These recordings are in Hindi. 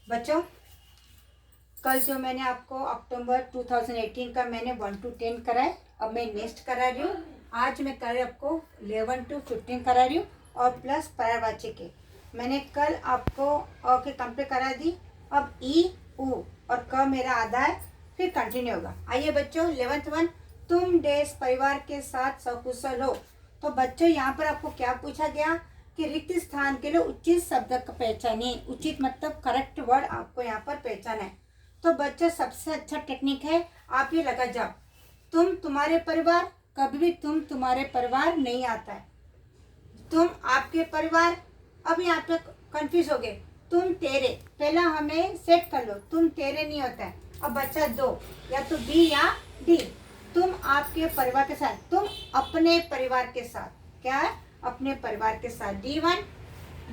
बच्चों, कल जो मैंने आपको अक्टूबर 2018 का मैंने 1 to 10 कराए, अब मैं नेक्स्ट करा रही हूँ। आज मैं कर आपको 11 to 15 करा रही हूँ और प्लस पर्यायवाची के। मैंने कल आपको अ के कंप्लीट करा दी। अब ई उ और क मेरा आधा है, फिर कंटिन्यू होगा। आइए बच्चों, 11th वन, तुम देश परिवार के साथ सकुशल हो। तो बच्चों यहाँ पर आपको क्या पूछा गया कि रिक्त स्थान के लिए उचित शब्द का पहचानिए। उचित मतलब करेक्ट वर्ड आपको यहाँ पर पहचाना है। तो बच्चों सबसे अच्छा टेक्निक है, आप ये लगा जाओ, तुम तुम्हारे परिवार, कभी भी तुम तुम्हारे परिवार नहीं आता है, तुम आपके परिवार। अब यहाँ पे कंफ्यूज हो गए, तुम तेरे, पहला हमें सेट कर लो, तुम तेरे नहीं होता है। अब बच्चा दो, या तो बी या डी। तुम आपके परिवार के साथ, तुम अपने परिवार के साथ, क्या है, अपने परिवार के साथ। D1,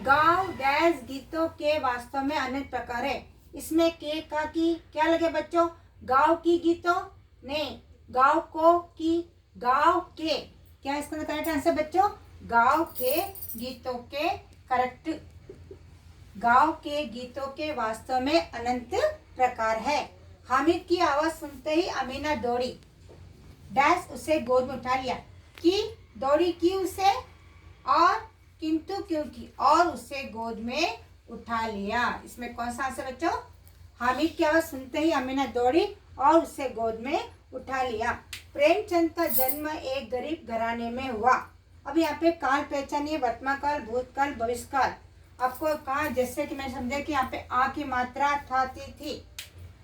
गाँव डैश गीतों के वास्तव में अनेक प्रकार है। इसमें के का की क्या लगे बच्चों, गाँव की गीतों नहीं, गाँव को की, गाँव के, क्या इसका करेक्ट आंसर बच्चों, गाँव के गीतों के करेक्ट। गाँव के गीतों के वास्तव में अनंत प्रकार है। हामिद की आवाज सुनते ही अमीना दौड़ी, डैश उसे गोद में उठा लिया, कि दौड़ी की उसे, और किंतु क्योंकि, और उसे गोद में उठा लिया। इसमें कौन सा आंसर बच्चों, हामिद की आवाज सुनते ही अमीना दौड़ी और उसे गोद में उठा लिया। प्रेमचंद का जन्म एक गरीब घराने में हुआ। अब यहाँ पे काल पहचानिए, वर्तमान काल, भूतकाल, भविष्यकाल। आपको कहा जैसे कि मैं समझा कि यहाँ पे आ की मात्रा था थी।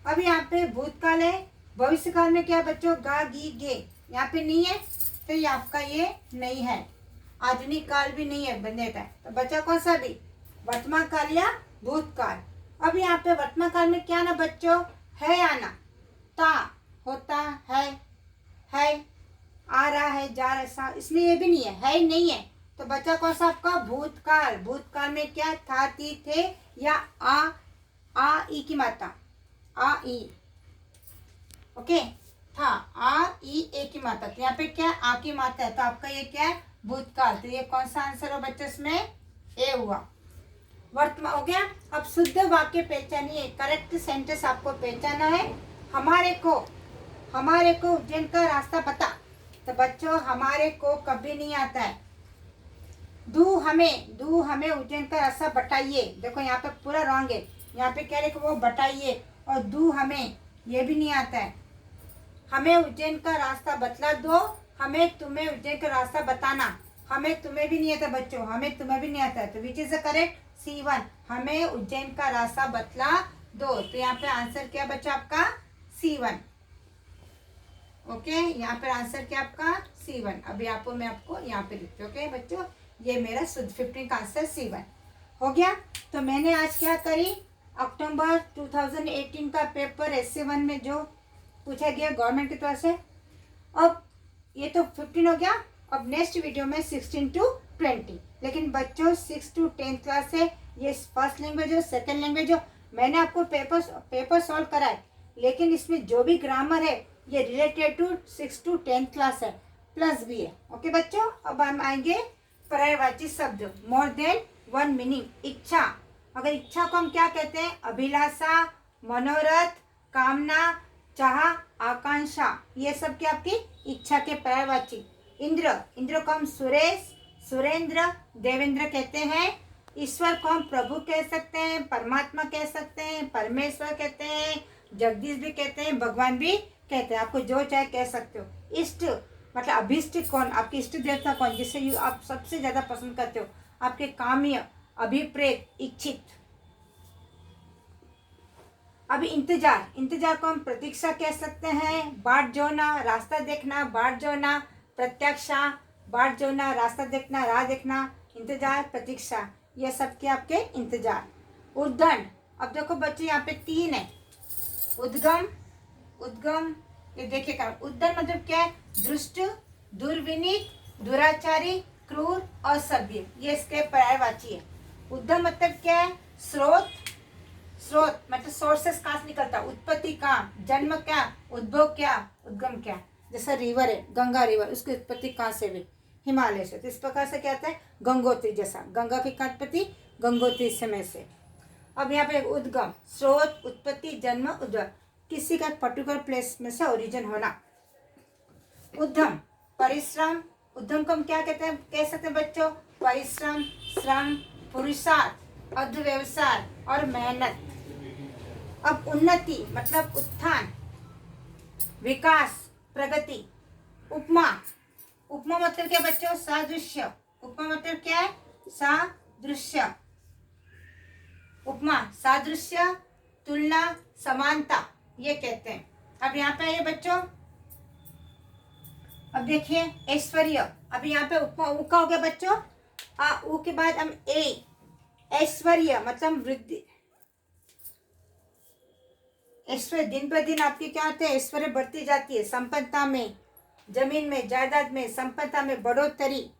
अब यहाँ पे भूतकाल है, भविष्यकाल में क्या बच्चों, गा गी गे, यहाँ पे नहीं है, तो ये आपका ये नहीं है। आधुनिक काल भी नहीं है बंदेता है, तो बच्चा कौन सा भी, वर्तमान काल या भूतकाल। अब यहाँ पे वर्तमान काल में क्या ना बच्चों, है आना, ता होता है, आ रहा है, जा रहा है, इसमें ये भी नहीं है नहीं है, तो बच्चा कौन सा आपका भूतकाल। भूतकाल में क्या था थी थे, या आ ई की मात्रा, आ ई, ओके, था, आ ई ए की मात्रा, तो यहाँ पे क्या आ की मात्रा है, तो आपका ये क्या है, भूतकाल। तो ये कौन सा आंसर हो बच्चों, इसमें ए हुआ। वर्तमान हो गया। अब शुद्ध वाक्य पहचानिए, करेक्ट सेंटेंस आपको पहचाना है। हमारे को उज्जैन का रास्ता पता, तो बच्चों हमारे को कभी नहीं आता है। दू हमें उज्जैन का रास्ता बताइए, देखो यहाँ पे पूरा रॉन्ग है, यहाँ पे क्या लिखो, वो बताइए, और दू हमें, ये भी नहीं आता है। हमें उज्जैन का रास्ता बतला दो, हमें तुम्हें उज्जैन का रास्ता बताना, हमें तुम्हें भी नहीं आता बच्चों, हमें तुम्हें भी नहीं आता है, तो which is the correct, C1, हमें उज्जैन का रास्ता बतला दो। तो यहाँ पे आंसर क्या बच्चा आपका, C1, ओके, यहाँ पे आंसर क्या आपका, C1। अभी आपको मैं आपको यहाँ पे लिखती हूँ, ओके बच्चों, ये मेरा शुद्ध 15 का आंसर C1 हो गया। तो मैंने आज क्या करी, अक्टूबर 2018 का पेपर SC1 में जो पूछा गया गवर्नमेंट की तरफ से, अब ये तो 15 हो गया। अब नेक्स्ट वीडियो में 16 to 20, लेकिन बच्चों 6 to 10 क्लास है, ये फर्स्ट लैंग्वेज हो, सेकेंड लैंग्वेज हो, मैंने आपको पेपर सॉल्व कराए, लेकिन इसमें जो भी ग्रामर है ये रिलेटेड टू 6 to 10 क्लास है, प्लस भी है, ओके बच्चों। अब हम आएंगे पर्यायवाची शब्द, मोर देन वन मीनिंग, इच्छा। अगर इच्छा को हम क्या कहते हैं, अभिलाषा, मनोरथ, कामना, चाह, आकांक्षा, ये सब क्या आपकी इच्छा के पर्यायवाची। इंद्र को हम सुरेश, सुरेंद्र, देवेंद्र कहते हैं। ईश्वर को हम प्रभु कह सकते हैं, परमात्मा कह सकते हैं, परमेश्वर कहते हैं, जगदीश भी कहते हैं, भगवान भी कहते हैं, आपको जो चाहे कह सकते हो। इष्ट मतलब अभिष्ट कौन, आपकी इष्ट देवता कौन, जिससे आप सबसे ज्यादा पसंद करते हो, आपके काम्य, अभिप्रेत, इच्छित। अभी इंतजार को हम प्रतीक्षा कह सकते हैं, बाट जोना, रास्ता देखना, बाट जोना, प्रत्याशा, बाट जोना, रास्ता देखना, राह देखना, इंतजार, प्रतीक्षा, ये सब के आपके इंतजार। उद्दंड, अब देखो बच्चे यहाँ पे 3 है, उद्गम, ये देखिए, उद्दंड मतलब क्या है, दुष्ट, दुर्विनीत, दुराचारी, क्रूर, असभ्य, ये इसके पर्यायवाची है। उद्गम मतलब क्या है, स्रोत मतलब सोर्सेस कहाँ से निकलता, उत्पत्ति कहाँ, जन्म क्या, उद्भव क्या, उद्गम क्या। जैसा रिवर है, गंगा रिवर, उसकी उत्पत्ति कहाँ से हुई, हिमालय से, तो इस प्रकार से क्या होता है, गंगोत्री, जैसा गंगा की उत्पत्ति गंगोत्री समय से। अब यहाँ पे उद्गम, स्रोत, उत्पत्ति, जन्म, उद्भव, किसी का पर्टिकुलर प्लेस में से ओरिजिन होना। उद्यम, परिश्रम, उद्यम को हम क्या कहते हैं, कह सकते हैं बच्चों, परिश्रम, श्रम, पुरुषार्थ, अध्यवसाय और मेहनत। अब उन्नति मतलब उत्थान, विकास, प्रगति। उपमा, उपमा मतलब क्या बच्चों, सादृश्य। उपमा मतलब क्या है, सादृश्य। उपमा, सादृश्य, तुलना, समानता, ये कहते हैं। अब यहाँ पे आइए बच्चों, अब देखिए ऐश्वर्य। अब यहाँ पे उपमा ऊ का हो गया बच्चों, ऊ के बाद हम ऐश्वर्य मतलब वृद्धि। ऐश्वर्य, दिन पर दिन आपकी क्या होते हैं, ऐश्वर्य बढ़ती जाती है, संपन्नता में, जमीन में, जायदाद में, संपन्नता में बढ़ोतरी,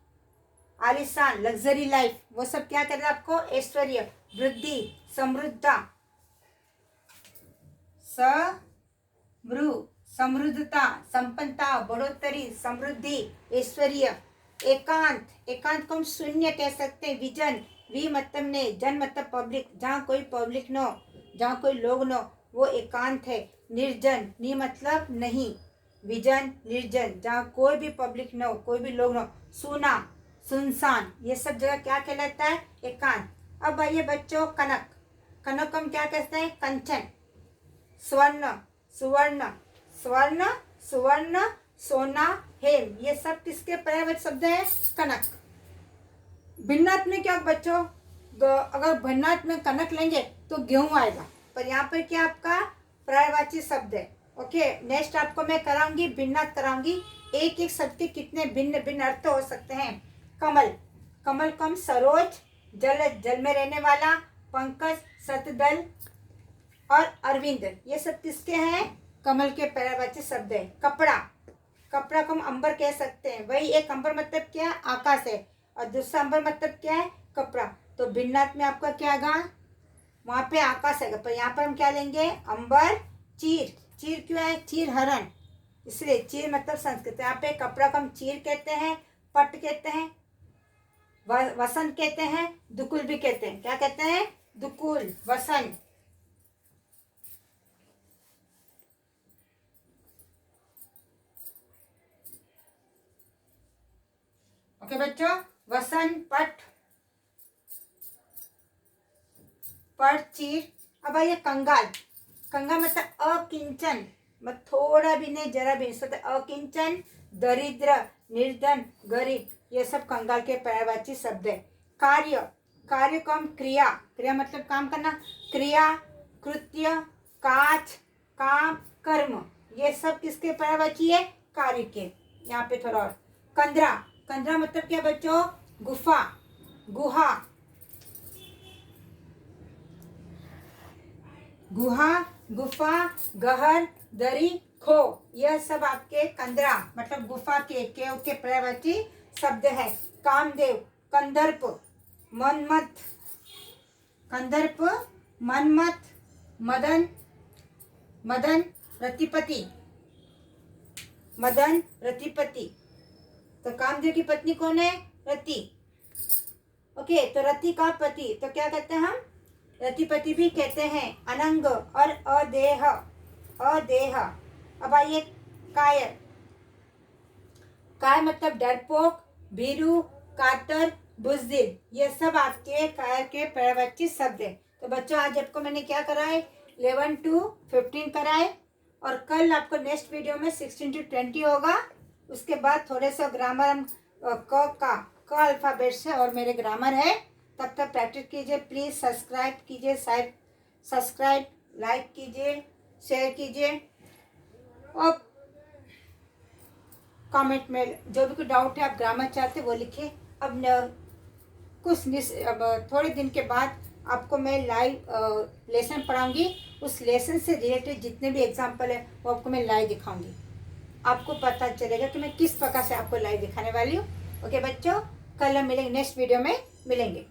आलिशान, लग्जरी लाइफ, वो सब क्या कर रहे हैं आपको, ऐश्वर्य, वृद्धि, समृद्धता, समृद्धता, संपन्नता, बढ़ोतरी, समृद्धि, ऐश्वर्य। एकांत, एकांत को हम शून्य कह सकते हैं। विजन, वी मतलब ने, जन मतलब पब्लिक, जहाँ कोई पब्लिक न हो, जहाँ कोई लोग न हो, वो एकांत है। निर्जन, नि मतलब नहीं, विजन, निर्जन, जहाँ कोई भी पब्लिक न हो, कोई भी लोग न हो। सूना, सुनसान, ये सब जगह क्या कहलाता है, एकांत। अब आइए बच्चों कनक, कनक को हम क्या कहते हैं, कंचन। स्वर्ण, सुवर्ण, स्वर्ण, सुवर्ण, सोना, हेम, ये सब किसके पर्यायवाची शब्द है, कनक। भिन्नार्थ में क्या बच्चों, अगर भिन्नार्थ में कनक लेंगे तो गेहूं आएगा, पर यहाँ पर क्या आपका पर्यायवाची शब्द है। ओके, नेक्स्ट आपको मैं कराऊंगी, भिन्नार्थ कराऊंगी, एक एक शब्द के कितने भिन्न भिन्न अर्थ हो सकते हैं। कमल, कमल को हम सरोज, जल, जल में रहने वाला, पंकज, शतदल और अरविंद, ये सब किसके हैं, कमल के पर्यायवाची शब्द है। कपड़ा, कपड़ा को हम अंबर कह सकते हैं, वही एक अंबर मतलब क्या है, आकाश है, और दूसरा अंबर मतलब क्या है, कपड़ा। तो भिन्नार्थ में आपका क्या आएगा, वहाँ पे आकाश आएगा, पर यहाँ पर हम क्या लेंगे, अंबर। चीर, चीर क्यों है, चीर हरण, इसलिए चीर मतलब संस्कृत। यहाँ पे कपड़ा को हम चीर कहते हैं, पट कहते हैं, वसंत कहते हैं, दुकुल भी कहते हैं। क्या कहते हैं, दुकुल, वसंत। ओके बच्चों, वसंत, पट, चीर। अब आइए कंगाल, कंगाल मतलब अकिंचन, मतलब थोड़ा भी नहीं, जरा भी नहीं, अकिंचन, दरिद्र, निर्धन, गरीब, ये सब कंगाल के पर्यायवाची शब्द है। कार्य, कार्य को हम क्रिया, क्रिया मतलब काम करना, क्रिया, कृत्य, काज, काम, कर्म, ये सब किसके पर्यायवाची है, कार्य के। यहाँ पे थोड़ा और। कंदरा, कंदरा मतलब क्या बच्चों, गुफा, गुहा, गुहा, गुफा, गहर, दरी, खो, यह सब आपके कंदरा मतलब गुफा के पर्यायवाची शब्द है। कामदेव, कंदर्प, मनमथ, कंदर्प, मनमथ, मदन, मदन, रतिपति, मदन, रतिपति। तो कामदेव की पत्नी कौन है, रति। ओके, तो रति का पति तो क्या कहते हैं हम, रतिपति भी कहते हैं। अनंग और अदेह, अदेह। अब आइए कायर, काय मतलब डरपोक, भीरू, कातर, बुजदिल, ये सब आपके कायर के पर्यायवाची शब्द है। तो बच्चों आज आपको मैंने क्या कराए, 11 to 15 कराए, और कल आपको नेक्स्ट वीडियो में 16 to 20 होगा। उसके बाद थोड़े से ग्रामर हम क अल्फ़ाबेट से और मेरे ग्रामर है, तब तक प्रैक्टिस कीजिए। प्लीज़ सब्सक्राइब कीजिए, सब्सक्राइब, लाइक कीजिए, शेयर कीजिए, और कमेंट में जो भी कोई डाउट है, आप ग्रामर चाहते वो लिखिए। अब थोड़े दिन के बाद आपको मैं लाइव लेसन पढ़ाऊंगी, उस लेसन से रिलेटेड जितने भी एग्जाम्पल है वो आपको मैं लाइव दिखाऊंगी। आपको पता चलेगा कि मैं किस प्रकार से आपको लाइव दिखाने वाली हूँ। ओके बच्चों, कल हम मिलेंगे, नेक्स्ट वीडियो में मिलेंगे।